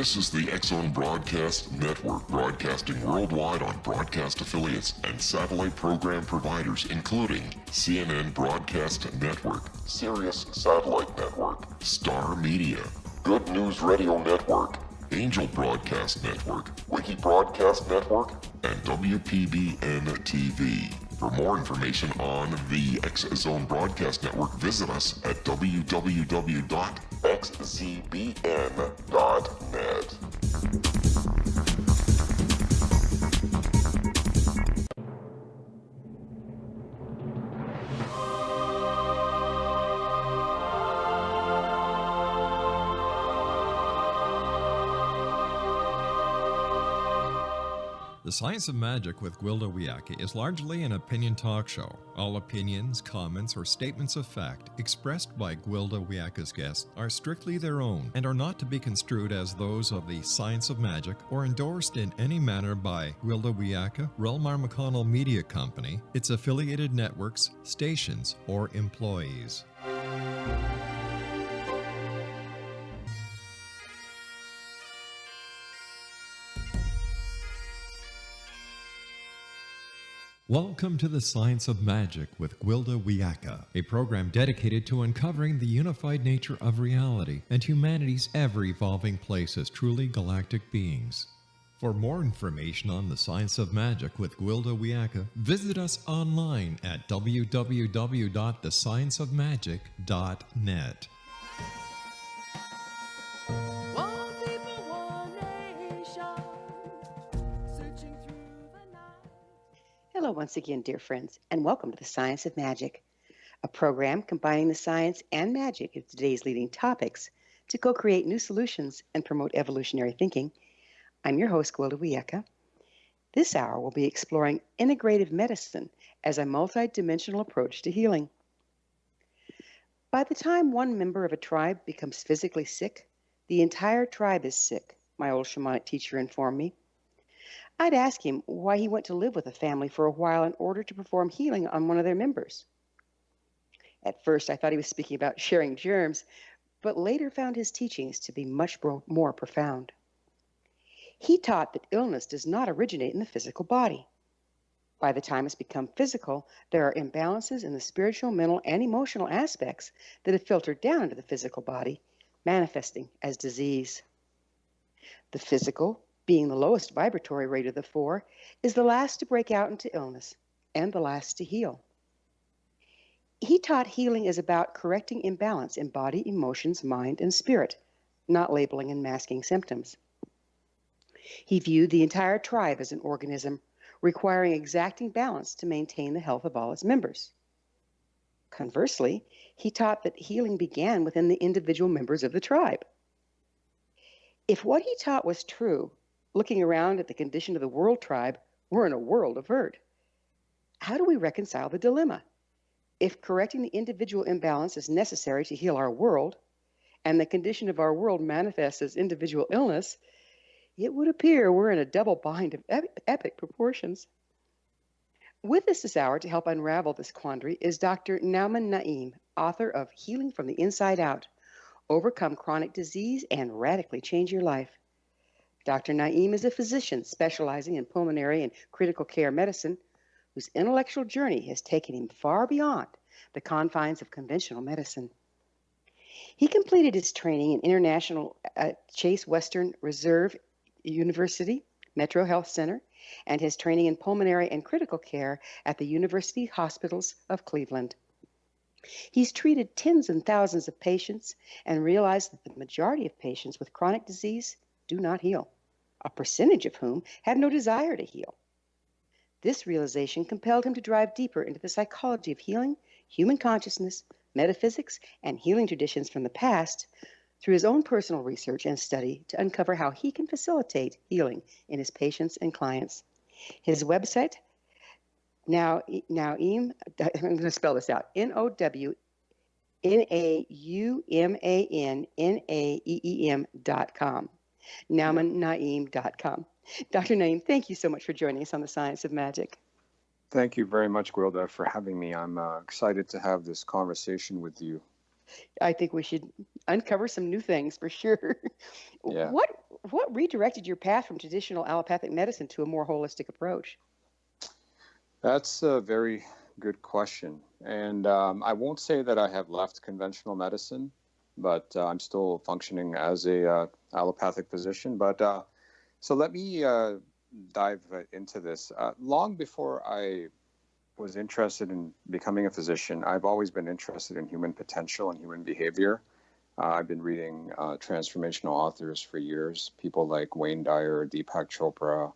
This is the X-Zone Broadcast Network, broadcasting worldwide on broadcast affiliates and satellite program providers, including CNN Broadcast Network, Sirius Satellite Network, Star Media, Good News Radio Network, Angel Broadcast Network, Wiki Broadcast Network, and WPBN TV. For more information on the X-Zone Broadcast Network, visit us at www.xzbn.net. The Science of Magic with Gwilda Wiyaka is largely an opinion talk show. All opinions, comments, or statements of fact expressed by Gwilda Wiyaka's guests are strictly their own and are not to be construed as those of the Science of Magic or endorsed in any manner by Gwilda Wiyaka, rel-mar McConnell Media Company, its affiliated networks, stations, or employees. Welcome to the Science of Magic with Gwilda Wiyaka, a program dedicated to uncovering the unified nature of reality and humanity's ever-evolving place as truly galactic beings. For more information on the Science of Magic with Gwilda Wiyaka, visit us online at www.thescienceofmagic.net. Hello once again, dear friends, and welcome to the Science of Magic, a program combining the science and magic of today's leading topics to co-create new solutions and promote evolutionary thinking. I'm your host, Gwilda Wiyaka. This hour we'll be exploring integrative medicine as a multidimensional approach to healing. By the time one member of a tribe becomes physically sick, the entire tribe is sick, my old shamanic teacher informed me. I'd ask him why he went to live with a family for a while in order to perform healing on one of their members. At first, I thought he was speaking about sharing germs, but later found his teachings to be much more profound. He taught that illness does not originate in the physical body. By the time it's become physical, there are imbalances in the spiritual, mental, and emotional aspects that have filtered down into the physical body, manifesting as disease. The physical, being the lowest vibratory rate of the four, is the last to break out into illness and the last to heal. He taught healing is about correcting imbalance in body, emotions, mind, and spirit, not labeling and masking symptoms. He viewed the entire tribe as an organism, requiring exacting balance to maintain the health of all its members. Conversely, he taught that healing began within the individual members of the tribe. If what he taught was true, looking around at the condition of the world tribe, we're in a world of hurt. How do we reconcile the dilemma? If correcting the individual imbalance is necessary to heal our world, and the condition of our world manifests as individual illness, it would appear we're in a double bind of epic proportions. With us this hour to help unravel this quandary is Dr. Nauman Naeem, author of Healing from the Inside Out, Overcome Chronic Disease and Radically Change Your Life. Dr. Naeem is a physician specializing in pulmonary and critical care medicine, whose intellectual journey has taken him far beyond the confines of conventional medicine. He completed his training in International Chase Western Reserve University, MetroHealth Center, and his training in pulmonary and critical care at the University Hospitals of Cleveland. He's treated tens and thousands of patients and realized that the majority of patients with chronic disease do not heal, a percentage of whom have no desire to heal. This realization compelled him to dive deeper into the psychology of healing, human consciousness, metaphysics, and healing traditions from the past through his own personal research and study to uncover how he can facilitate healing in his patients and clients. His website, Nauman, I'm going to spell this out, NOWMANNAEEM.com. NaumanNaeem.com. Dr. Naeem, thank you so much for joining us on the Science of Magic. Thank you very much, Gwilda, for having me. I'm excited to have this conversation with you. I think we should uncover some new things for sure. Yeah. what redirected your path from traditional allopathic medicine to a more holistic approach? That's a very good question. And I won't say that I have left conventional medicine, but I'm still functioning as a allopathic physician. But so let me dive into this. Long before I was interested in becoming a physician, I've always been interested in human potential and human behavior. I've been reading transformational authors for years, people like Wayne Dyer, Deepak Chopra,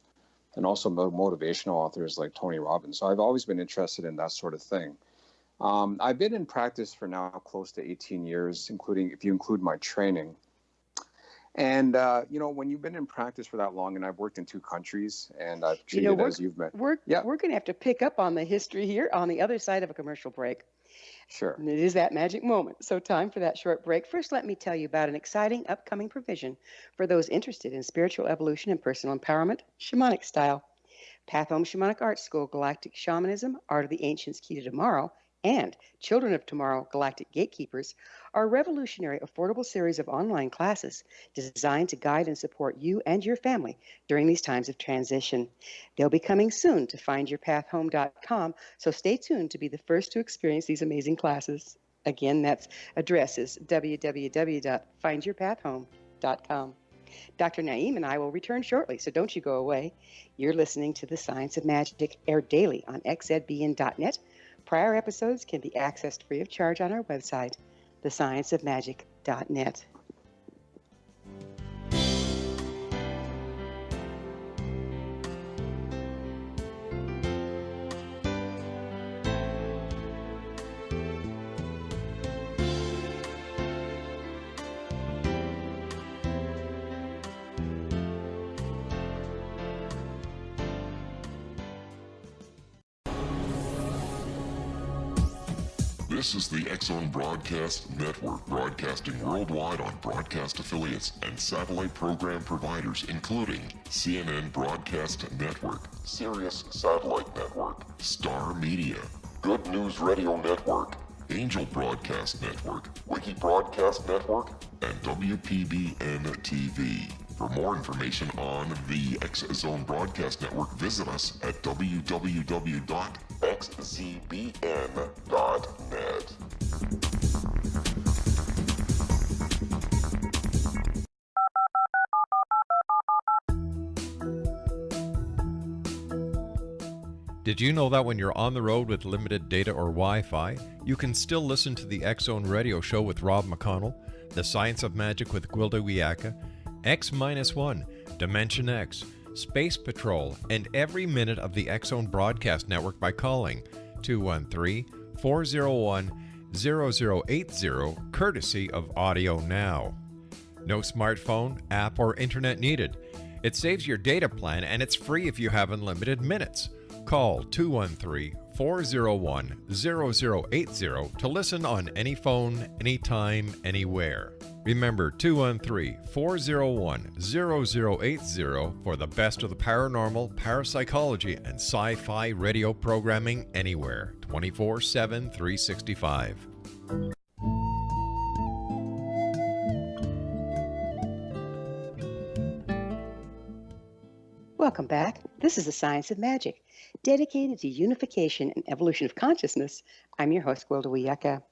and also motivational authors like Tony Robbins. So I've always been interested in that sort of thing. I've been in practice for now close to 18 years, including if you include my training. And, when you've been in practice for that long, and I've worked in 2 countries, and I've treated as you've met. We're going to have to pick up on the history here on the other side of a commercial break. Sure. And it is that magic moment. So time for that short break. First, let me tell you about an exciting upcoming provision for those interested in spiritual evolution and personal empowerment, shamanic style. Pathom Shamanic Art School, Galactic Shamanism, Art of the Ancients, Key to Tomorrow, and Children of Tomorrow, Galactic Gatekeepers, are a revolutionary, affordable series of online classes designed to guide and support you and your family during these times of transition. They'll be coming soon to findyourpathhome.com, so stay tuned to be the first to experience these amazing classes. Again, that address is www.findyourpathhome.com. Dr. Naeem and I will return shortly, so don't you go away. You're listening to The Science of Magic, aired daily on xzbn.net. Prior episodes can be accessed free of charge on our website, thescienceofmagic.net. This is the X-Zone Broadcast Network, broadcasting worldwide on broadcast affiliates and satellite program providers, including CNN Broadcast Network, Sirius Satellite Network, Star Media, Good News Radio Network, Angel Broadcast Network, Wiki Broadcast Network, and WPBN TV. For more information on the X-Zone Broadcast Network, visit us at www.xzbn.net. Did you know that when you're on the road with limited data or Wi-Fi, you can still listen to the X-Zone Radio Show with Rob McConnell, The Science of Magic with Gwilda Wiyaka, X-1, Dimension X, Space Patrol, and every minute of the X-Zone Broadcast Network by calling 213-401-0080, courtesy of Audio Now. No smartphone, app, or internet needed. It saves your data plan, and it's free if you have unlimited minutes. Call 213-401-0080 to listen on any phone, anytime, anywhere. Remember 213-401-0080 for the best of the paranormal, parapsychology, and sci-fi radio programming anywhere, 24/7, 365. Welcome back. This is The Science of Magic, dedicated to unification and evolution of consciousness. I'm your host, Gwilda Wiyaka.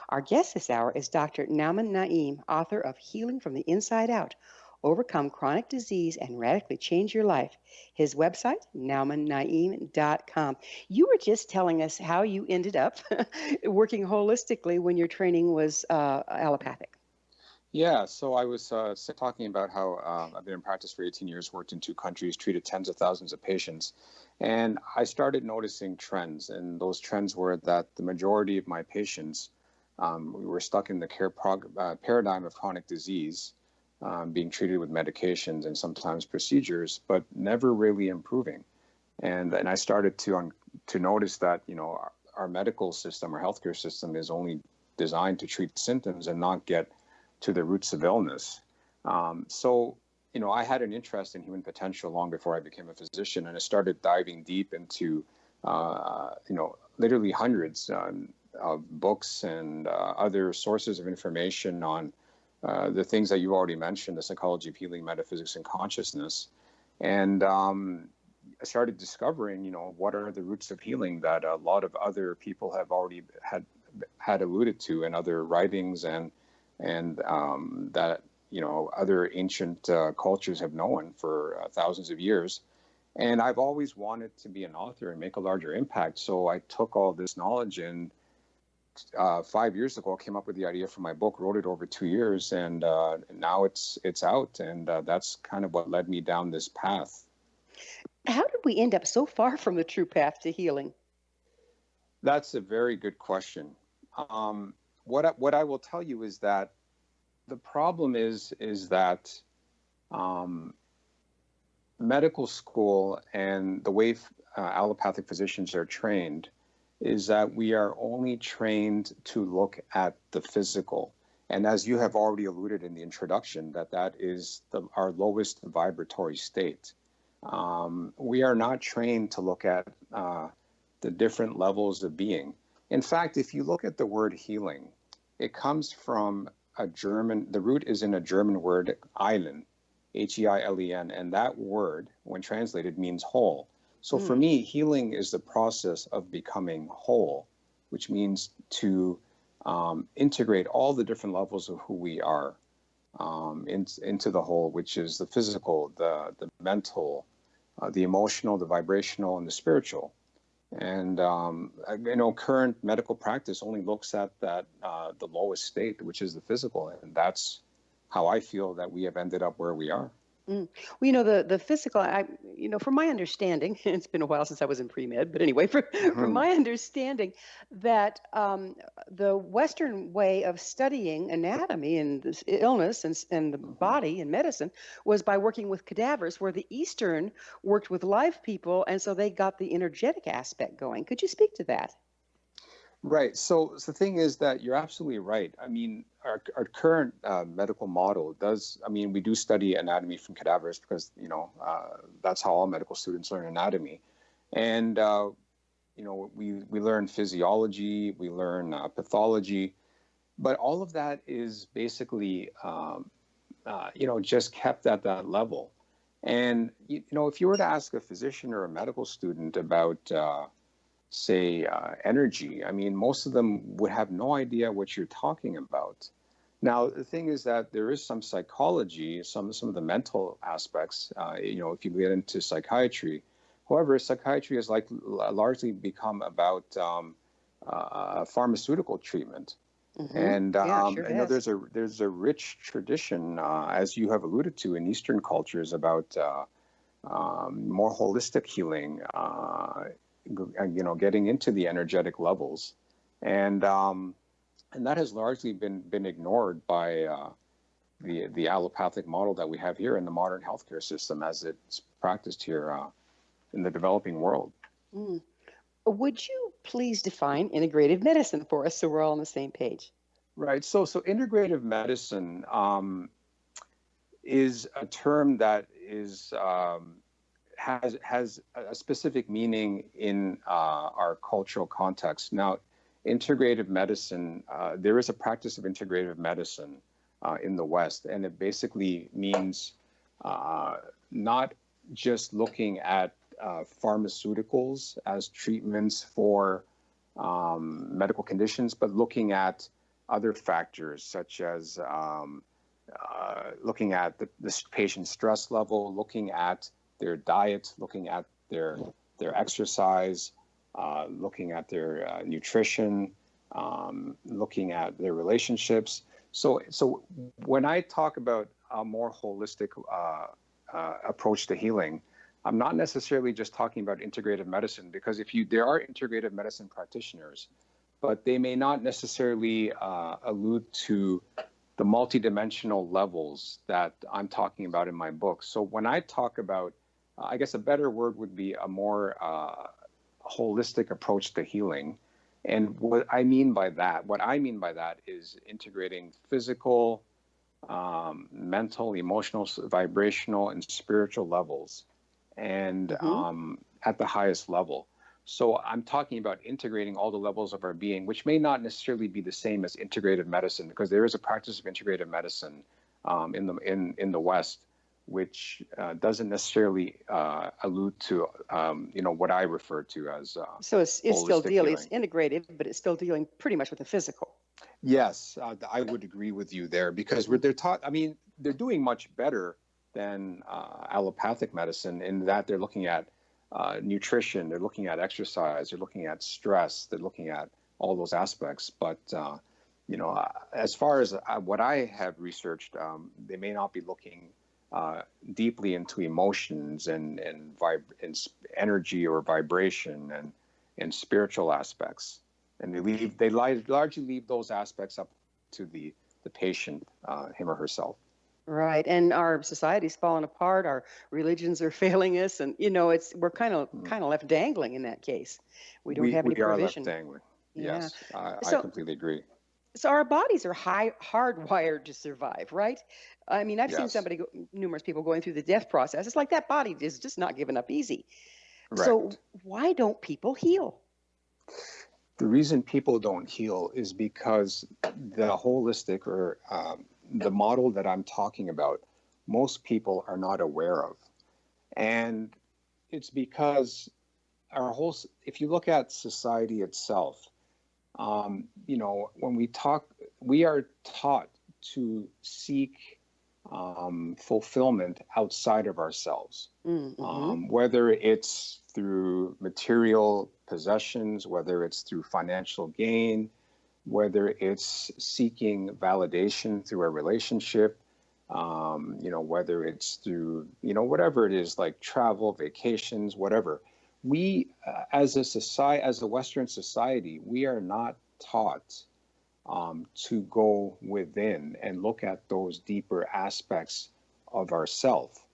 Our guest this hour is Dr. Nauman Naeem, author of Healing from the Inside Out, Overcome Chronic Disease and Radically Change Your Life. His website, naumannaeem.com. You were just telling us how you ended up working holistically when your training was allopathic. Yeah, so I was talking about how I've been in practice for 18 years, worked in 2 countries, treated tens of thousands of patients. And I started noticing trends. And those trends were that the majority of my patients, we were stuck in the care paradigm of chronic disease, being treated with medications and sometimes procedures, but never really improving. And I started to notice that, our medical system, our healthcare system is only designed to treat symptoms and not get to the roots of illness. So I had an interest in human potential long before I became a physician, and I started diving deep into, literally hundreds of books and other sources of information on the things that you already mentioned, the psychology of healing, metaphysics, and consciousness. And I started discovering, what are the roots of healing that a lot of other people have already had alluded to in other writings, and that other ancient cultures have known for thousands of years. And I've always wanted to be an author and make a larger impact. So I took all this knowledge, and 5 years ago, I came up with the idea for my book, wrote it over 2 years, and now it's out. And that's kind of what led me down this path. How did we end up so far from the true path to healing? That's a very good question. What I will tell you is that the problem is that medical school and the way allopathic physicians are trained is that we are only trained to look at the physical. And as you have already alluded in the introduction, that is our lowest vibratory state. We are not trained to look at the different levels of being. In fact, if you look at the word healing, it comes from the root is in a German word, heilen, Heilen, and that word, when translated, means whole. So for me, healing is the process of becoming whole, which means to integrate all the different levels of who we are into the whole, which is the physical, the mental, the emotional, the vibrational, and the spiritual. And current medical practice only looks at that the lowest state, which is the physical, and that's how I feel that we have ended up where we are. Well, the physical, from my understanding, it's been a while since I was in pre-med, but anyway, from my understanding, that the Western way of studying anatomy and this illness and the body and medicine was by working with cadavers, where the Eastern worked with live people, and so they got the energetic aspect going. Could you speak to that? Right. So the thing is that you're absolutely right. I mean, our current medical model we do study anatomy from cadavers because, that's how all medical students learn anatomy. And, we learn physiology, we learn pathology, but all of that is basically, just kept at that level. And, if you were to ask a physician or a medical student about, say, energy, most of them would have no idea what you're talking about. Now, the thing is that there is some psychology, some of the mental aspects, if you get into psychiatry. However, psychiatry has largely become about pharmaceutical treatment. And there's a rich tradition, as you have alluded to, in Eastern cultures about more holistic healing, getting into the energetic levels, and that has largely been ignored by the allopathic model that we have here in the modern healthcare system as it's practiced here in the developing world. Would you please define integrative medicine for us so we're all on the same page? Right. So integrative medicine is a term that is has a specific meaning in our cultural context. Now, integrative medicine, there is a practice of integrative medicine in the West, and it basically means not just looking at pharmaceuticals as treatments for medical conditions, but looking at other factors such as looking at the patient's stress level, looking at their diet, looking at their exercise, looking at their nutrition, looking at their relationships. So when I talk about a more holistic approach to healing, I'm not necessarily just talking about integrative medicine, because there are integrative medicine practitioners, but they may not necessarily allude to the multidimensional levels that I'm talking about in my book. So when I talk about, I guess a better word would be a more holistic approach to healing. And what I mean by that is integrating physical, mental, emotional, vibrational, and spiritual levels, and at the highest level. So I'm talking about integrating all the levels of our being, which may not necessarily be the same as integrative medicine, because there is a practice of integrative medicine in the West, which doesn't necessarily allude to what I refer to as So it's still dealing, it's healing. integrative, but it's still dealing pretty much with the physical. Yes, I would agree with you there, because they're taught. I mean, they're doing much better than allopathic medicine in that they're looking at nutrition, they're looking at exercise, they're looking at stress, they're looking at all those aspects. But as far as what I have researched, they may not be looking deeply into emotions and energy or vibration and spiritual aspects, and they largely leave those aspects up to the patient, him or herself. Right, and our society's fallen apart. Our religions are failing us, and we're kind of left dangling in that case. We don't have any provision. We are left dangling. Yeah. Yes, I completely agree. So our bodies are hardwired to survive, right? I mean, I've seen Yes. numerous people going through the death process. It's like that body is just not giving up easy. Right. So why don't people heal? The reason people don't heal is because the holistic or the model that I'm talking about, most people are not aware of. And it's because if you look at society itself, when we talk, we are taught to seek fulfillment outside of ourselves, whether it's through material possessions, whether it's through financial gain, whether it's seeking validation through a relationship, whether it's through, whatever it is, like travel, vacations, whatever. We, as a Western society, we are not taught to go within and look at those deeper aspects of ourself,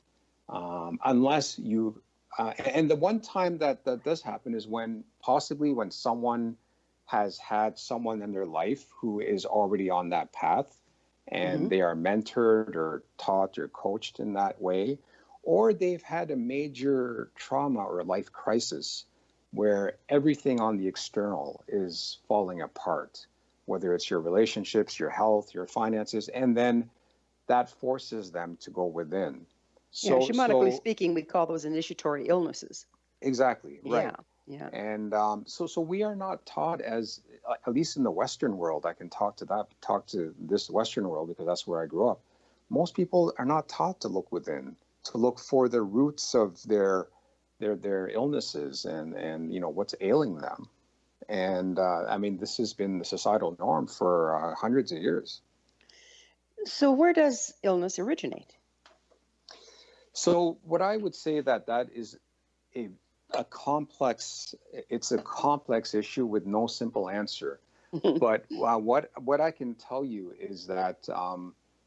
unless you. And the one time that does happen is when someone has had someone in their life who is already on that path, and they are mentored or taught or coached in that way, or they've had a major trauma or life crisis where everything on the external is falling apart, whether it's your relationships, your health, your finances, and then that forces them to go within. So, shamanically speaking, we call those initiatory illnesses. Exactly, right. Yeah. And so we are not taught, as at least in the Western world. I can talk to this Western world because that's where I grew up. Most people are not taught to look within, to look for the roots of their illnesses and what's ailing them. And I mean, this has been the societal norm for hundreds of years. So where does illness originate? So what I would say that is a complex issue with no simple answer. But what I can tell you is that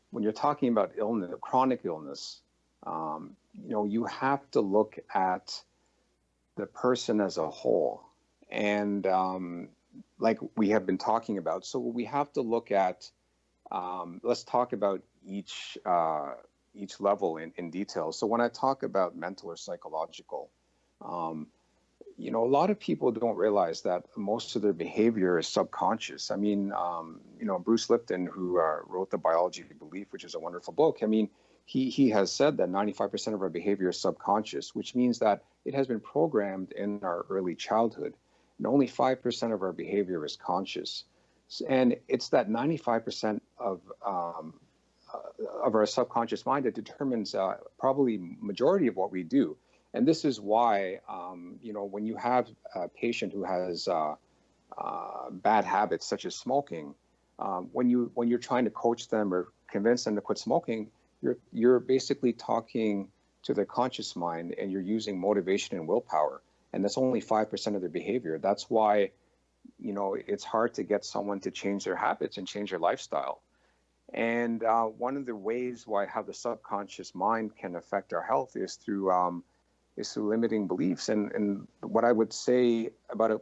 when you're talking about illness, chronic illness, you have to look at the person as a whole, and like we have been talking about. So we have to look at. Let's talk about each level in detail. So when I talk about mental or psychological, a lot of people don't realize that most of their behavior is subconscious. I mean, Bruce Lipton, who wrote The Biology of Belief, which is a wonderful book. I mean, he has said that 95% of our behavior is subconscious, which means that it has been programmed in our early childhood, and only 5% of our behavior is conscious. And it's that 95% of our subconscious mind that determines probably majority of what we do. And this is why, when you have a patient who has bad habits such as smoking, when you're trying to coach them or convince them to quit smoking, you're basically talking to their conscious mind, and you're using motivation and willpower, and that's only 5% of their behavior. That's why, it's hard to get someone to change their habits and change their lifestyle. And one of the ways how the subconscious mind can affect our health is through limiting beliefs. And what I would say about it,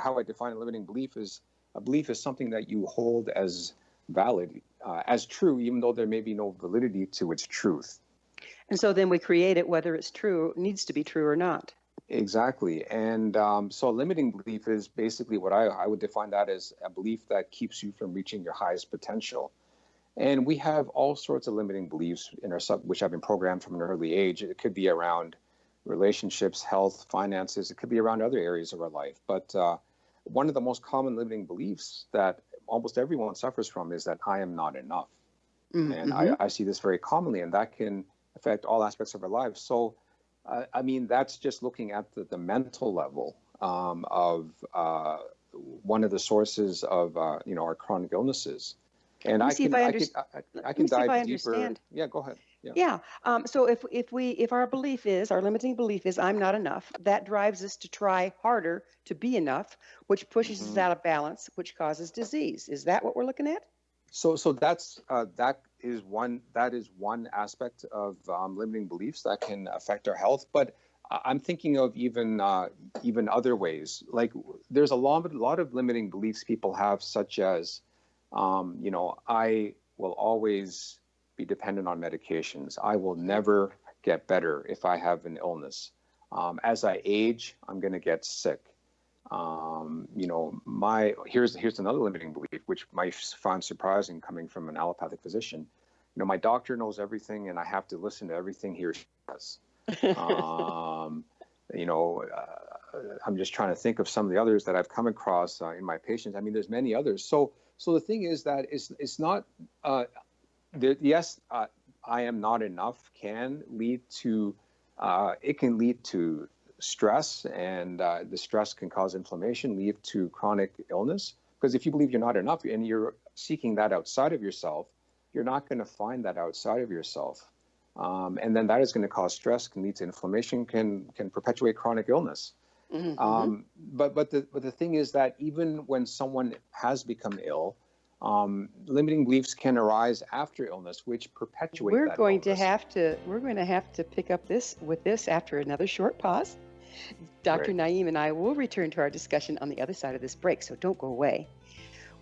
how I define a limiting belief is, a belief is something that you hold as valid, as true, even though there may be no validity to its truth. And so then we create it, whether it's true, needs to be true or not. Exactly. And so a limiting belief is basically what I would define that as a belief that keeps you from reaching your highest potential. And we have all sorts of limiting beliefs in our which have been programmed from an early age. It could be around relationships, health, finances. It could be around other areas of our life. But one of the most common limiting beliefs that almost everyone suffers from is that I am not enough. And I see this very commonly, and that can affect all aspects of our lives. So, I mean, that's just looking at the mental level of one of the sources of our chronic illnesses. And Let me see if I can see if I dive deeper. understand. Yeah, go ahead. Yeah. Yeah. So if our limiting belief is I'm not enough, that drives us to try harder to be enough, which pushes us out of balance, which causes disease. Is that what we're looking at? So that is one aspect of limiting beliefs that can affect our health. But I'm thinking of even other ways. Like there's a lot of limiting beliefs people have, such as I will always be dependent on medications. I will never get better if I have an illness. As I age, I'm going to get sick. Here's another limiting belief, which might find surprising coming from an allopathic physician. My doctor knows everything, and I have to listen to everything he or she says. I'm just trying to think of some of the others that I've come across in my patients. I mean, there's many others. So the thing is that it's not. Yes, I am not enough can lead to. It can lead to stress, and the stress can cause inflammation, lead to chronic illness. Because if you believe you're not enough and you're seeking that outside of yourself, you're not going to find that outside of yourself. And then that is going to cause stress, can lead to inflammation, can perpetuate chronic illness. But the thing is that even when someone has become ill, limiting beliefs can arise after illness, which perpetuate We're that going illness. we're going to have to pick up this after another short pause. Dr. Right. Naeem and I will return to our discussion on the other side of this break, so don't go away.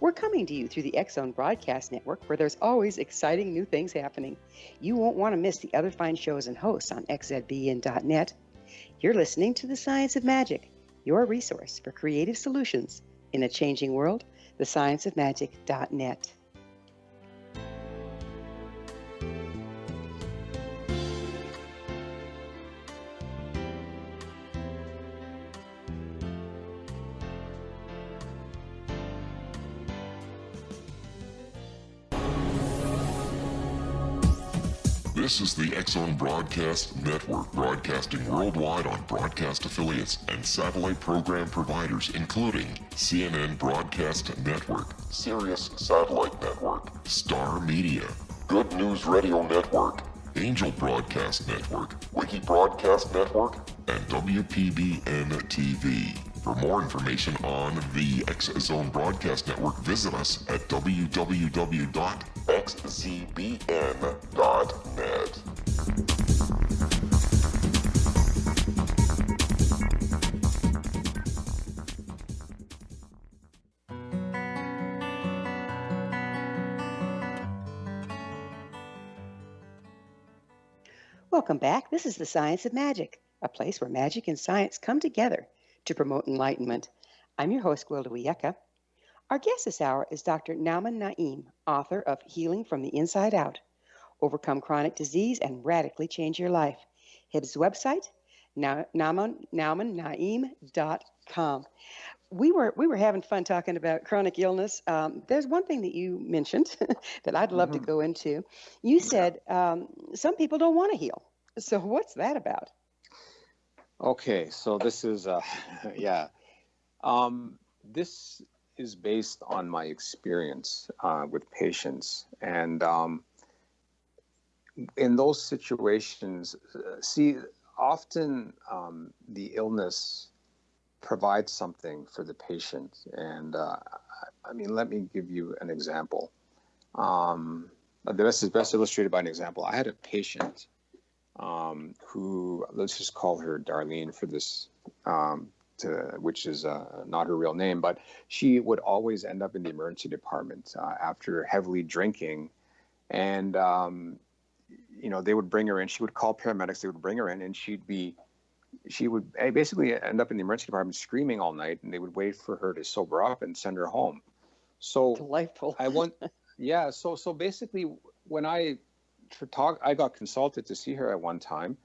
We're coming to you through the X Zone Broadcast Network, where there's always exciting new things happening. You won't want to miss the other fine shows and hosts on xzbn.net. You're listening to The Science of Magic, your resource for creative solutions in a changing world, thescienceofmagic.net. This is the X Zone Broadcast Network, broadcasting worldwide on broadcast affiliates and satellite program providers, including CNN Broadcast Network, Sirius Satellite Network, Star Media, Good News Radio Network, Angel Broadcast Network, Wiki Broadcast Network, and WPBN TV. For more information on the X Zone Broadcast Network, visit us at www.xzbn.net. Welcome back. This is The Science of Magic, a place where magic and science come together to promote enlightenment. I'm your host, Gwilda Wiyaka. Our guest this hour is Dr. Nauman Naeem, author of Healing from the Inside Out, Overcome Chronic Disease and Radically Change Your Life. His website, naumannaeem.com. We were having fun talking about chronic illness. There's one thing that you mentioned that I'd love to go into. You said some people don't want to heal. So what's that about? Okay, so this is this is based on my experience with patients, and in those situations, often the illness provides something for the patient, and I mean, let me give you an example. This is best illustrated by an example. I had a patient who, let's just call her Darlene for this, which is not her real name, but she would always end up in the emergency department after heavily drinking. And, they would bring her in. She would call paramedics. They would bring her in, and she'd be she would basically end up in the emergency department screaming all night, and they would wait for her to sober up and send her home. So Delightful. yeah. So basically, when I got consulted to see her at one time,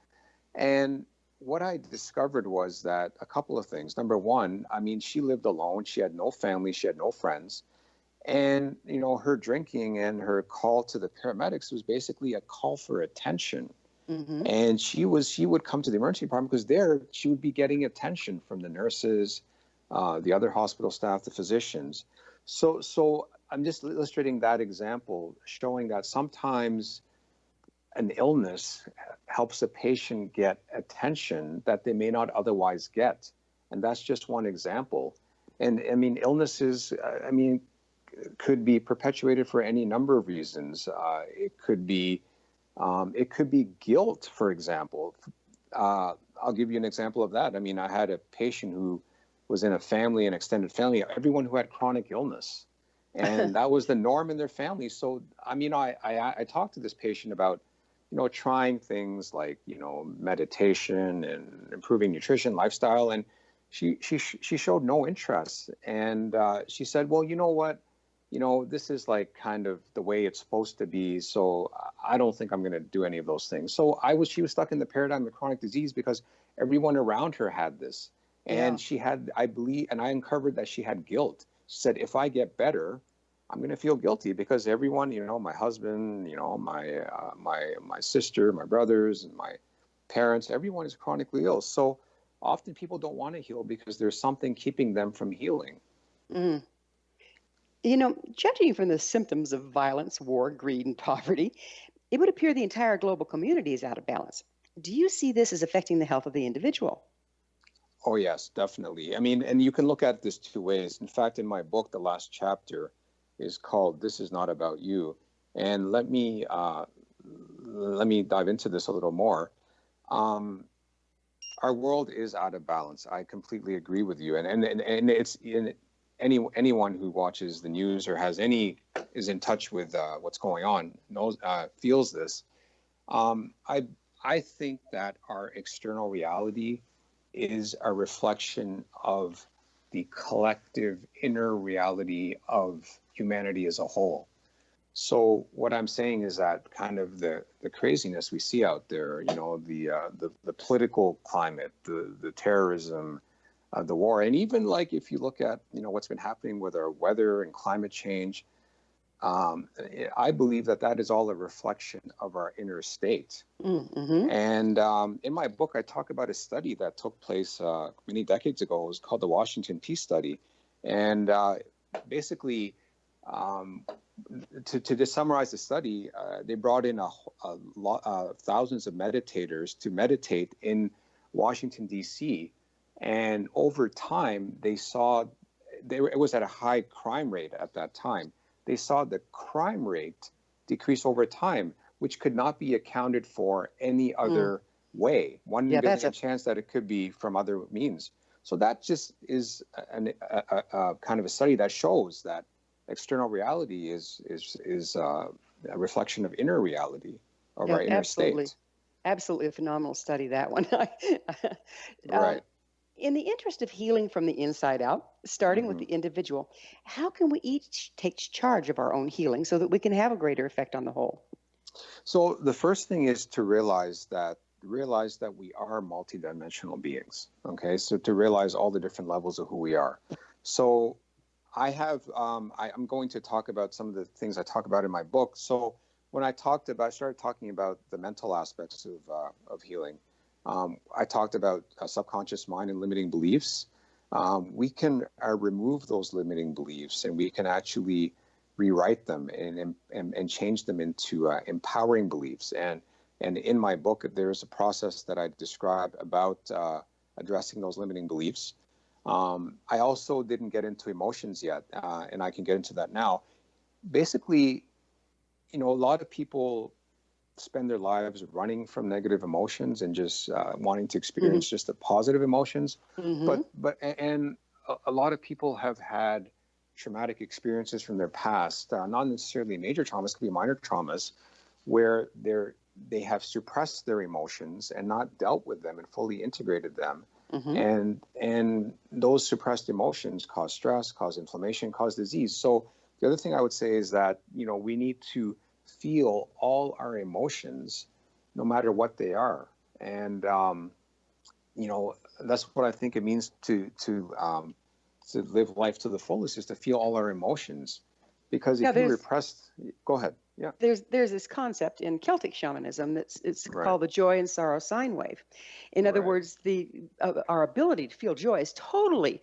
and what I discovered was that a couple of things. Number one, I mean, she lived alone. She had no family. She had no friends. And, her drinking and her call to the paramedics was basically a call for attention. Mm-hmm. And she would come to the emergency department because there she would be getting attention from the nurses, the other hospital staff, the physicians. So I'm just illustrating that example, showing that sometimes an illness helps a patient get attention that they may not otherwise get. And that's just one example. And I mean, illnesses, could be perpetuated for any number of reasons. It could be guilt, for example. I'll give you an example of that. I mean, I had a patient who was in an extended family, everyone who had chronic illness. And that was the norm in their family. So, I mean, I talked to this patient about, trying things like, meditation and improving nutrition, lifestyle. And she showed no interest. And she said, well, you know what? This is like kind of the way it's supposed to be. So I don't think I'm going to do any of those things. So she was stuck in the paradigm of chronic disease because everyone around her had this. And she had, I believe, and I uncovered that she had guilt. She said, if I get better, I'm going to feel guilty because everyone, my husband, my sister, my brothers, and my parents, everyone is chronically ill. So often people don't want to heal because there's something keeping them from healing. Mm. Judging from the symptoms of violence, war, greed, and poverty, it would appear the entire global community is out of balance. Do you see this as affecting the health of the individual? Oh, yes, definitely. I mean, and you can look at this two ways. In fact, in my book, the last chapter is called "This Is Not About You." And let me dive into this a little more. Our world is out of balance. I completely agree with you. And it's in anyone who watches the news or is in touch with what's going on feels this. I think that our external reality is a reflection of the collective inner reality of humanity as a whole. So what I'm saying is that kind of the craziness we see out there, the political climate, the terrorism, the war, and even like if you look at what's been happening with our weather and climate change, I believe that is all a reflection of our inner state. Mm-hmm. And in my book, I talk about a study that took place many decades ago. It was called the Washington Peace Study, and basically, to just summarize the study, they brought in thousands of meditators to meditate in Washington, D.C., and over time, they saw it was at a high crime rate at that time. They saw the crime rate decrease over time, which could not be accounted for any other way. One in a billion chance that it could be from other means. So that just is a kind of a study that shows that external reality is a reflection of inner reality of our inner state. Absolutely a phenomenal study, that one. Right. In the interest of healing from the inside out, starting with the individual, how can we each take charge of our own healing so that we can have a greater effect on the whole? So the first thing is to realize that we are multidimensional beings. Okay, so to realize all the different levels of who we are. So I'm going to talk about some of the things I talk about in my book. So when I started talking about the mental aspects of healing, I talked about subconscious mind and limiting beliefs. We can remove those limiting beliefs, and we can actually rewrite them and change them into empowering beliefs. And in my book, there's a process that I describe about addressing those limiting beliefs. I also didn't get into emotions yet, and I can get into that now. Basically, a lot of people spend their lives running from negative emotions and just wanting to experience just the positive emotions. But a lot of people have had traumatic experiences from their past, not necessarily major traumas, could be minor traumas, where they have suppressed their emotions and not dealt with them and fully integrated them. Mm-hmm. And those suppressed emotions cause stress, cause inflammation, cause disease. So the other thing I would say is that, we need to feel all our emotions, no matter what they are. And, that's what I think it means to live life to the fullest, is to feel all our emotions. Because Yeah, if you repress, go ahead. Yeah. there's this concept in Celtic shamanism it's Right. called the joy and sorrow sine wave. In other Right. words, our ability to feel joy is totally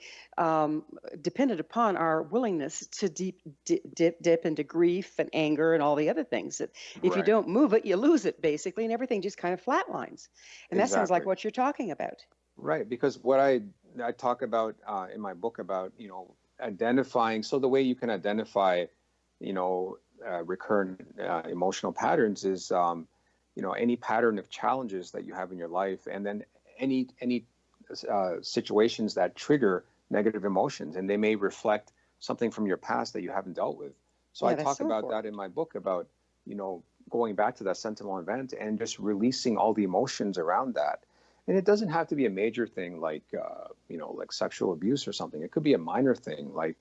dependent upon our willingness to dip into grief and anger and all the other things that if you Right. don't move it, you lose it basically, and everything just kind of flatlines. And that sounds like Exactly. what you're talking about. Right, because what I talk about in my book about identifying. So the way you can identify, recurrent emotional patterns is any pattern of challenges that you have in your life, and then any situations that trigger negative emotions, and they may reflect something from your past that you haven't dealt with. So Yeah, I that's talk so about important. that in my book about going back to that sentinel event and just releasing all the emotions around that. And it doesn't have to be a major thing like, like sexual abuse or something. It could be a minor thing like,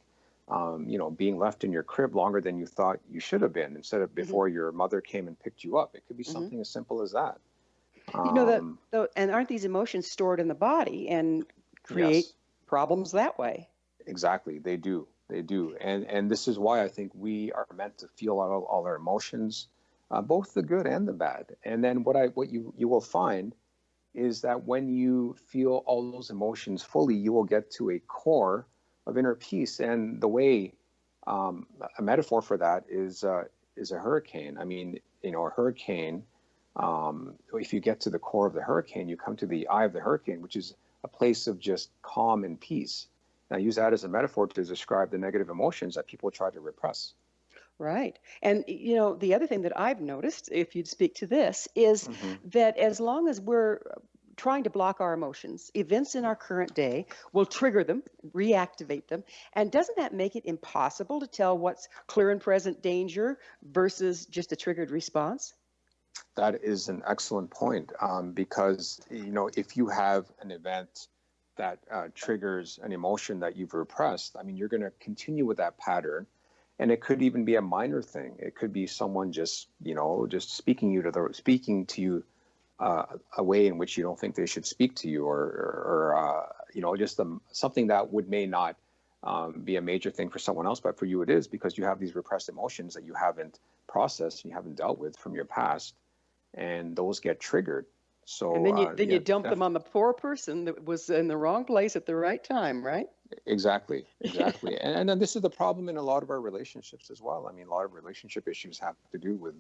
being left in your crib longer than you thought you should have been instead of Mm-hmm. before your mother came and picked you up. It could be Mm-hmm. something as simple as that. You know that, Um, and aren't these emotions stored in the body and create yes, problems that way? exactly. They do. They do. And this is why I think we are meant to feel all our emotions, both the good and the bad. And then what you will find is that when you feel all those emotions fully, you will get to a core of inner peace. And the way a metaphor for that is a hurricane. I mean, a hurricane. If you get to the core of the hurricane, you come to the eye of the hurricane, which is a place of just calm and peace. And I use that as a metaphor to describe the negative emotions that people try to repress. Right. And, the other thing that I've noticed, if you'd speak to this, is Mm-hmm. that as long as we're trying to block our emotions, events in our current day will trigger them, reactivate them. And doesn't that make it impossible to tell what's clear and present danger versus just a triggered response? That is an excellent point, because if you have an event that triggers an emotion that you've repressed, I mean, you're going to continue with that pattern, and it could even be a minor thing. It could be someone just speaking to you a way in which you don't think they should speak to you, or just something that may not be a major thing for someone else, but for you it is, because you have these repressed emotions that you haven't processed and you haven't dealt with from your past, and those get triggered. So And then you yeah, dump them on the poor person that was in the wrong place at the right time, right? exactly. And then this is the problem in a lot of our relationships as well. I mean, a lot of relationship issues have to do with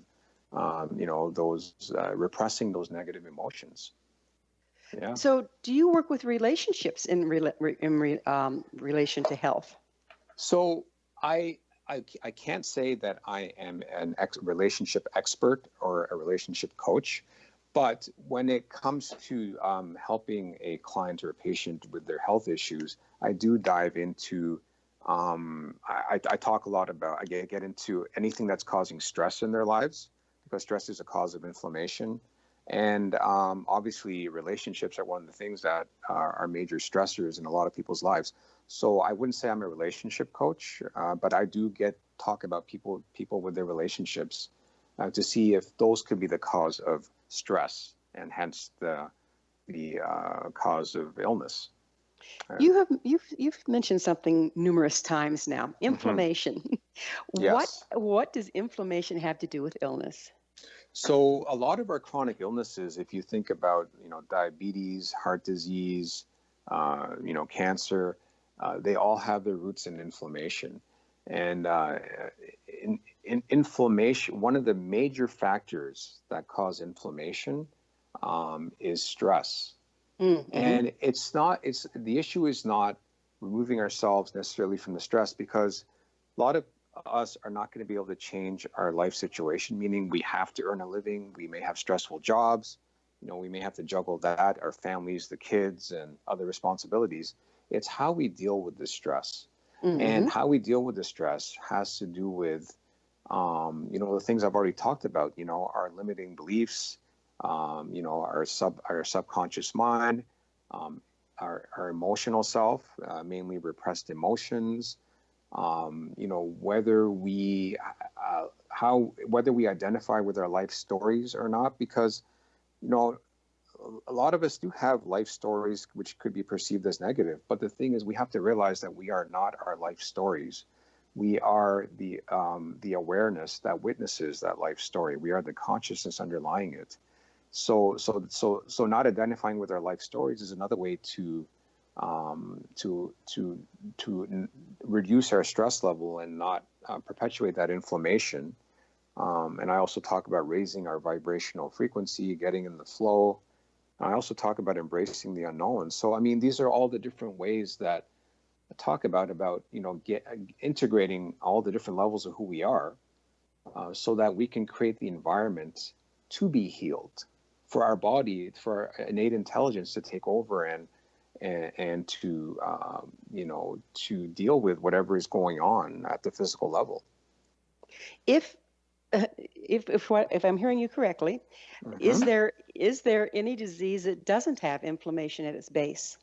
those repressing those negative emotions. Yeah. So, do you work with relationships in relation to health? So I can't say that I am an relationship expert or a relationship coach, but when it comes to helping a client or a patient with their health issues, I do dive into. I talk a lot about. I get into anything that's causing stress in their lives, because stress is a cause of inflammation. And obviously, relationships are one of the things that are major stressors in a lot of people's lives. So I wouldn't say I'm a relationship coach, but I do talk about people with their relationships to see if those could be the cause of stress and hence the cause of illness. You've mentioned something numerous times now. Mm-hmm. Inflammation. Yes. What does inflammation have to do with illness? So a lot of our chronic illnesses, if you think about diabetes, heart disease, cancer, they all have their roots in inflammation. And in inflammation, one of the major factors that cause inflammation is stress. Mm-hmm. And the issue is not removing ourselves necessarily from the stress, because a lot of us are not going to be able to change our life situation, meaning we have to earn a living. We may have stressful jobs. We may have to juggle that, our families, the kids, and other responsibilities. It's how we deal with the stress. Mm-hmm. And how we deal with the stress has to do with, the things I've already talked about, our limiting beliefs, our subconscious mind, our emotional self, mainly repressed emotions, whether we whether we identify with our life stories or not, because a lot of us do have life stories which could be perceived as negative. But the thing is, we have to realize that we are not our life stories. We are the awareness that witnesses that life story. We are the consciousness underlying it. So not identifying with our life stories is another way to reduce our stress level and not perpetuate that inflammation. And I also talk about raising our vibrational frequency, getting in the flow. I also talk about embracing the unknown. So, I mean, these are all the different ways that I talk about integrating all the different levels of who we are, so that we can create the environment to be healed, for our body, for our innate intelligence to take over and to to deal with whatever is going on at the physical level. If I'm hearing you correctly, Mm-hmm. is there any disease that doesn't have inflammation at its base?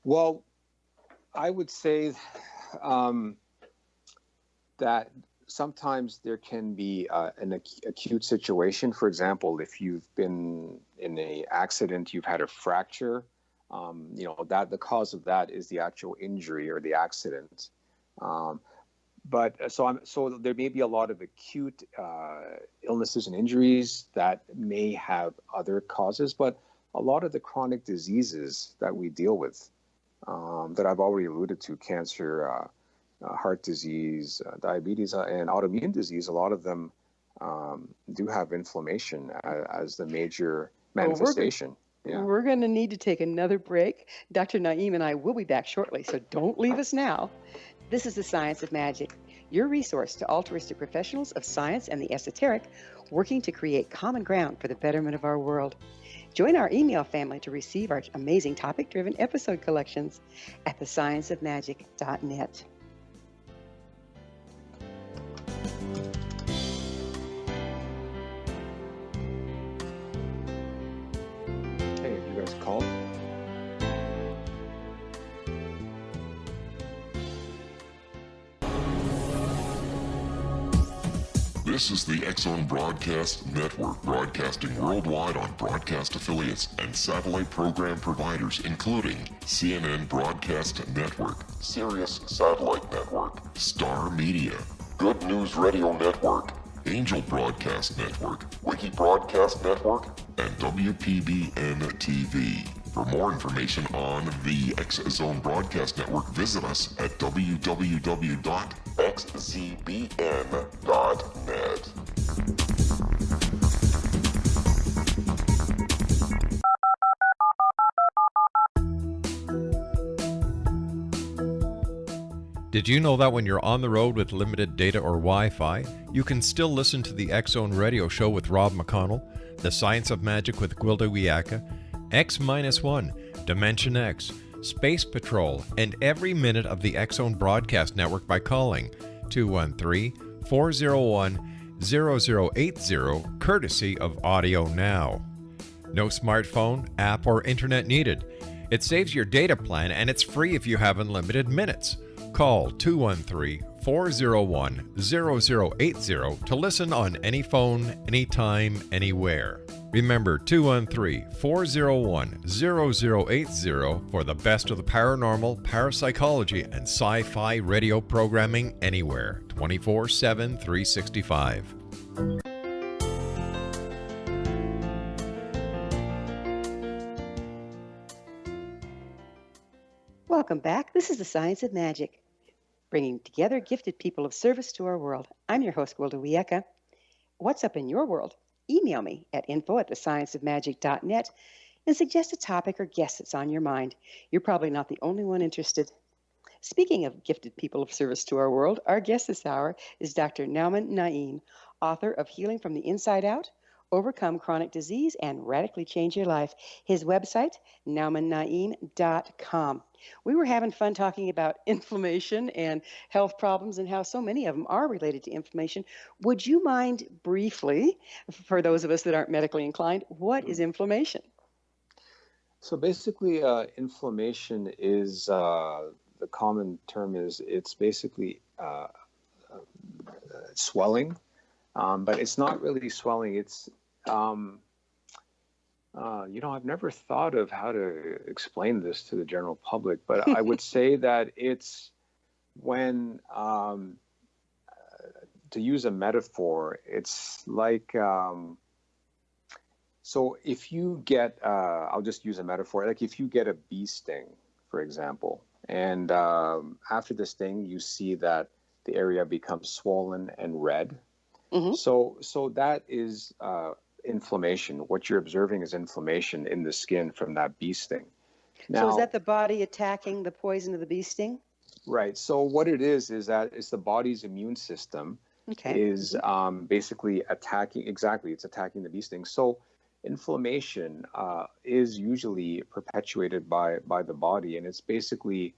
Well, I would say that sometimes there can be an acute situation. For example, if you've been in an accident, you've had a fracture, that the cause of that is the actual injury or the accident. So there may be a lot of acute illnesses and injuries that may have other causes, but a lot of the chronic diseases that we deal with, that I've already alluded to, cancer, heart disease, diabetes, and autoimmune disease, a lot of them do have inflammation as the major manifestation. We're going to need to take another break. Dr. Naeem and I will be back shortly, so don't leave us now. This is The Science of Magic, your resource to altruistic professionals of science and the esoteric, working to create common ground for the betterment of our world. Join our email family to receive our amazing topic-driven episode collections at thescienceofmagic.net. Hey, you guys called? This is the TSOM Broadcast Network, broadcasting worldwide on broadcast affiliates and satellite program providers, including CNN Broadcast Network, Sirius Satellite Network, Star Media, Good News Radio Network, Angel Broadcast Network, Wiki Broadcast Network, and WPBN TV. For more information on the TSOM Broadcast Network, visit us at www.xzbn.net. Did you know that when you're on the road with limited data or Wi-Fi, you can still listen to the X-Zone Radio Show with Rob McConnell, The Science of Magic with Gwilda Wiyaka, X-1, Dimension X, Space Patrol, and every minute of the X-Zone Broadcast Network by calling 213-401-0080, courtesy of Audio Now. No smartphone, app, or internet needed. It saves your data plan and it's free if you have unlimited minutes. Call 213-401-0080 to listen on any phone, anytime, anywhere. Remember 213-401-0080 for the best of the paranormal, parapsychology, and sci-fi radio programming anywhere, 24/7, 365. Welcome back. This is The Science of Magic, bringing together gifted people of service to our world. I'm your host, Gwilda Wiyaka. What's up in your world? Email me at info@thescienceofmagic.net and suggest a topic or guest that's on your mind. You're probably not the only one interested. Speaking of gifted people of service to our world, our guest this hour is Dr. Nauman Naeem, author of Healing from the Inside Out, overcome chronic disease, and radically change your life. His website, naumannaeem.com. We were having fun talking about inflammation and health problems and how so many of them are related to inflammation. Would you mind briefly, for those of us that aren't medically inclined, what is inflammation? So basically, inflammation is the common term is it's basically swelling, but it's not really swelling. It's I've never thought of how to explain this to the general public, but I would say that it's when, to use a metaphor, it's like, so if you get, I'll just use a metaphor, like if you get a bee sting, for example, and after the sting, you see that the area becomes swollen and red. Mm-hmm. So that is inflammation. What you're observing is inflammation in the skin from that bee sting. Now, so is that the body attacking the poison of the bee sting? Right. So what it is that it's the body's immune system is basically attacking, exactly, it's attacking the bee sting. So inflammation is usually perpetuated by the body, and it's basically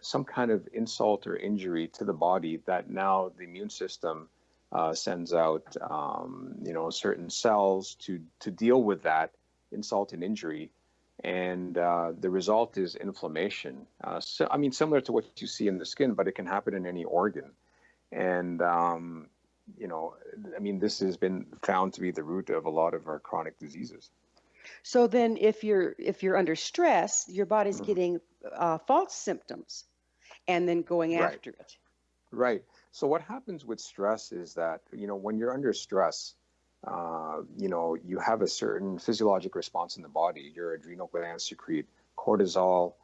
some kind of insult or injury to the body that now the immune system sends out, certain cells to deal with that insult and injury. And the result is inflammation. Similar to what you see in the skin, but it can happen in any organ. And, this has been found to be the root of a lot of our chronic diseases. So then if you're under stress, your body's getting false symptoms and then going after it. Right. So what happens with stress is that, when you're under stress, you have a certain physiologic response in the body. Your adrenal glands secrete cortisol,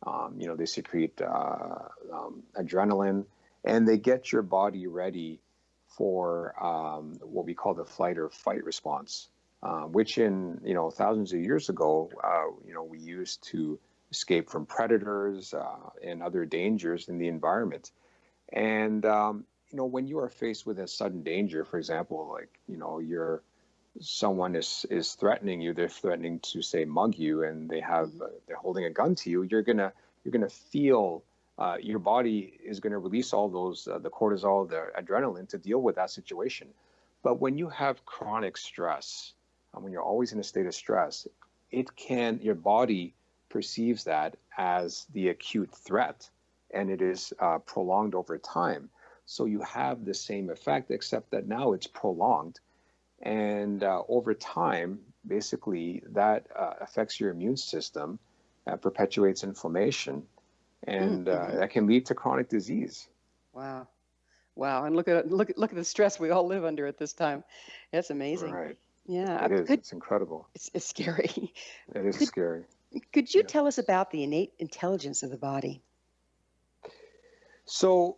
they secrete adrenaline, and they get your body ready for what we call the flight or fight response, which in, thousands of years ago, we used to escape from predators and other dangers in the environment. And, when you are faced with a sudden danger, for example, like, someone is threatening you, they're threatening to say mug you, and they're holding a gun to you, you're gonna feel your body is gonna release all those the cortisol, the adrenaline to deal with that situation. But when you have chronic stress, when you're always in a state of stress, your body perceives that as the acute threat, and it is prolonged over time. So you have the same effect, except that now it's prolonged. And over time, basically, that affects your immune system, perpetuates inflammation, and that can lead to chronic disease. Wow. And look at the stress we all live under at this time. That's amazing. Right. Yeah. It is. It's incredible. It's scary. It is scary. Could you tell us about the innate intelligence of the body? So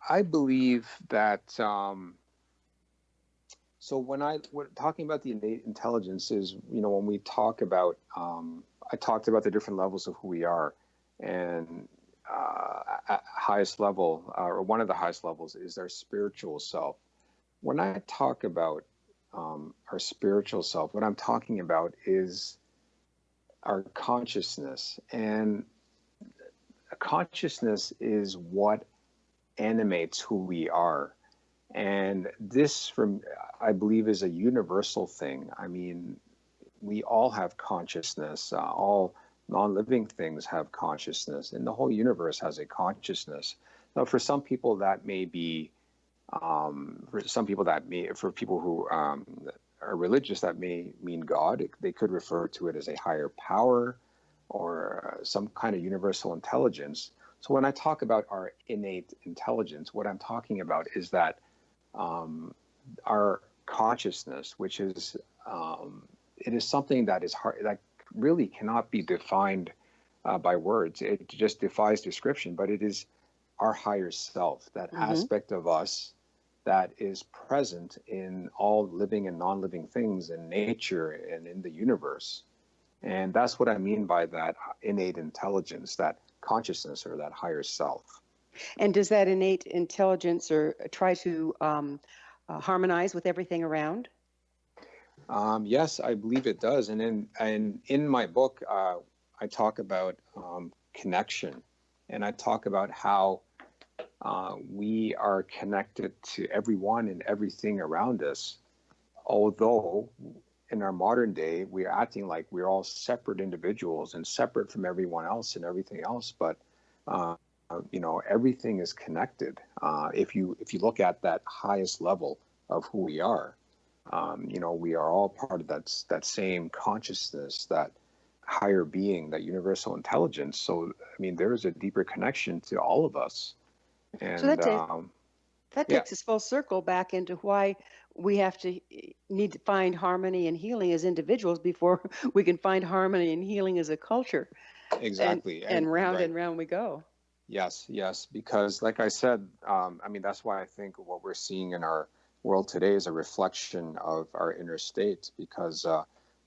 I believe that, so when we're talking about the innate intelligence is, when we talk about, I talked about the different levels of who we are, and at highest level, or one of the highest levels, is our spiritual self. When I talk about our spiritual self, what I'm talking about is our consciousness, and consciousness is what animates who we are. And this, I believe, is a universal thing. I mean, we all have consciousness. All non-living things have consciousness, and the whole universe has a consciousness. Now, for some people, that may be, for people who are religious, that may mean God. They could refer to it as a higher power or some kind of universal intelligence. So when I talk about our innate intelligence, what I'm talking about is that our consciousness, which is, it is something that is hard, that really cannot be defined by words. It just defies description, but it is our higher self, that aspect of us that is present in all living and non-living things in nature and in the universe. And that's what I mean by that innate intelligence, that consciousness, or that higher self. And does that innate intelligence or try to harmonize with everything around? Yes, I believe it does. And in my book, I talk about connection, and I talk about how we are connected to everyone and everything around us. Although in our modern day, we're acting like we're all separate individuals and separate from everyone else and everything else, but everything is connected. If you look at that highest level of who we are, we are all part of that same consciousness, that higher being, that universal intelligence. So, I mean, there is a deeper connection to all of us. So And that yeah, takes us full circle back into why we need to find harmony and healing as individuals before we can find harmony and healing as a culture. exactly. And round Right. and round we go. Yes, yes, because like I said, I mean, that's why I think what we're seeing in our world today is a reflection of our inner state, because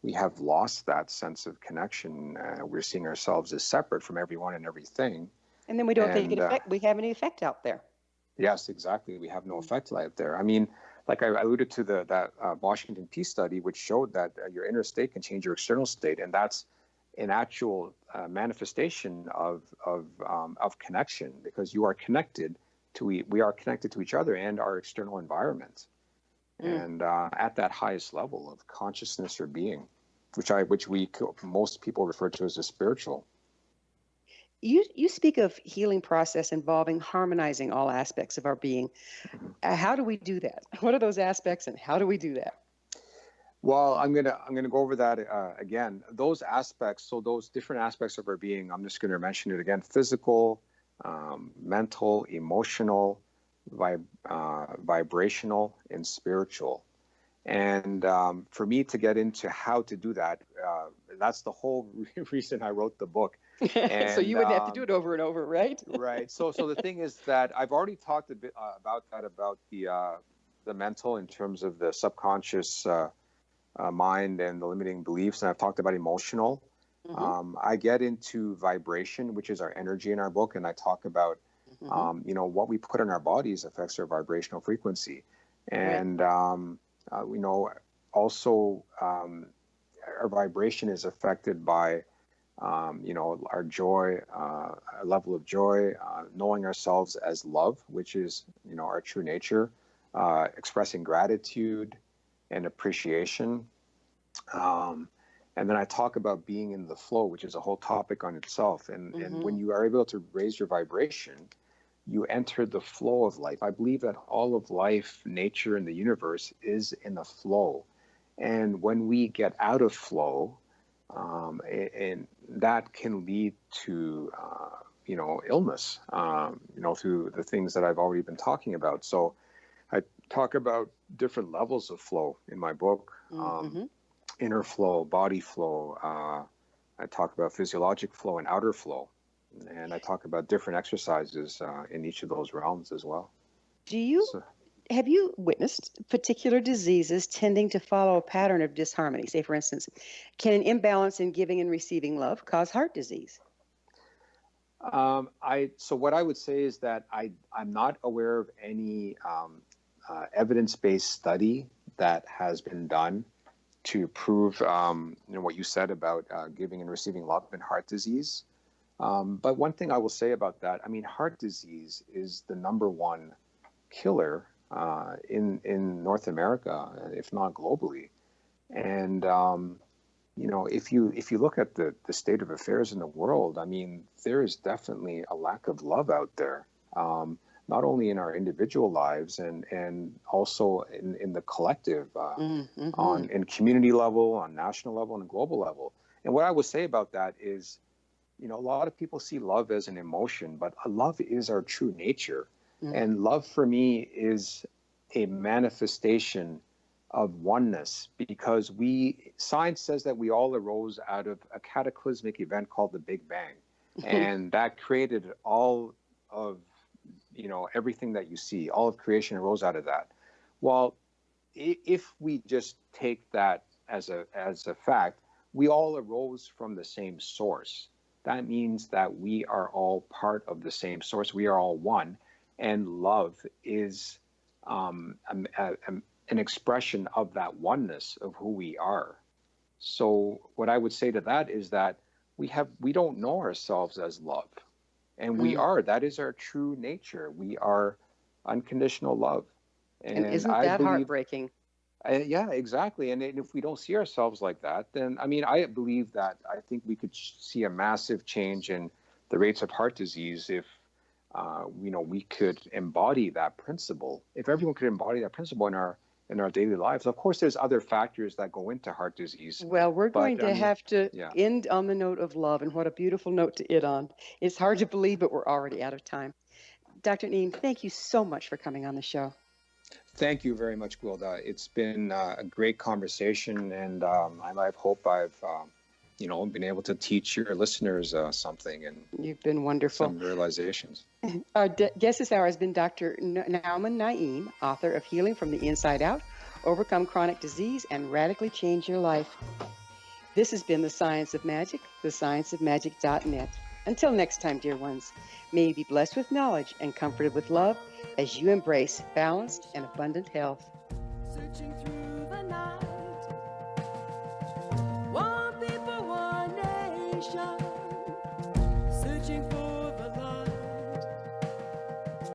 we have lost that sense of connection. We're seeing ourselves as separate from everyone and everything. And then we don't think And we have any effect out there. yes, exactly. We have no effect out there. I mean, like I alluded to that Washington Peace study, which showed that your inner state can change your external state, and that's an actual manifestation of connection, because you are connected we are connected to each other and our external environment, and at that highest level of consciousness or being, which most people refer to as the spiritual. You speak of healing process involving harmonizing all aspects of our being. How do we do that? What are those aspects, and how do we do that? Well, I'm gonna go over that again. Those aspects, so those different aspects of our being, I'm just gonna mention it again: physical, mental, emotional, vibrational, and spiritual. And for me to get into how to do that, that's the whole reason I wrote the book. And, so you wouldn't have to do it over and over, right? Right. So the thing is that I've already talked a bit about the mental, in terms of the subconscious mind and the limiting beliefs, and I've talked about emotional. I get into vibration, which is our energy in our book, and I talk about what we put in our bodies affects our vibrational frequency, and also our vibration is affected by our joy, our level of joy, knowing ourselves as love, which is our true nature, expressing gratitude and appreciation. And then I talk about being in the flow, which is a whole topic on itself. And when you are able to raise your vibration, you enter the flow of life. I believe that all of life, nature, and the universe is in a flow. And when we get out of flow, and that can lead to illness, through the things that I've already been talking about. So I talk about different levels of flow in my book: inner flow, body flow. I talk about physiologic flow and outer flow, and I talk about different exercises in each of those realms as well. Have you witnessed particular diseases tending to follow a pattern of disharmony? Say, for instance, can an imbalance in giving and receiving love cause heart disease? So what I would say is that I'm not aware of any evidence-based study that has been done to prove what you said about giving and receiving love and heart disease. But one thing I will say about that, I mean, heart disease is the number one killer in North America, if not globally. And if you look at the state of affairs in the world, I mean, there is definitely a lack of love out there, not only in our individual lives and also in the collective, in community level, on national level, and a global level. And what I would say about that is, a lot of people see love as an emotion, but love is our true nature. And love for me is a manifestation of oneness, because science says that we all arose out of a cataclysmic event called the Big Bang. And that created all of, everything that you see. All of creation arose out of that. Well, if we just take that as a fact, we all arose from the same source. That means that we are all part of the same source. We are all one. And love is an expression of that oneness of who we are. So what I would say to that is that we don't know ourselves as love. And that is our true nature. We are unconditional love. And isn't I that believe, heartbreaking? yeah, exactly. And if we don't see ourselves like that, then, I mean, I believe that I think we could see a massive change in the rates of heart disease if, we could embody that principle. If everyone could embody that principle in our daily lives. Of course, there's other factors that go into heart disease. Well, we're going to have to yeah. end on the note of love, and what a beautiful note to end on. It's hard to believe, but we're already out of time. Dr. Naeem, thank you so much for coming on the show. Thank you very much, Gwilda. It's been a great conversation, and I hope I've been able to teach your listeners something and you've been wonderful. Some realizations. Our guest this hour has been Dr. Nauman Naeem, author of Healing from the Inside Out, Overcome Chronic Disease, and Radically Change Your Life. This has been The Science of Magic, thescienceofmagic.net. Until next time, dear ones, may you be blessed with knowledge and comforted with love as you embrace balanced and abundant health. Searching through the night.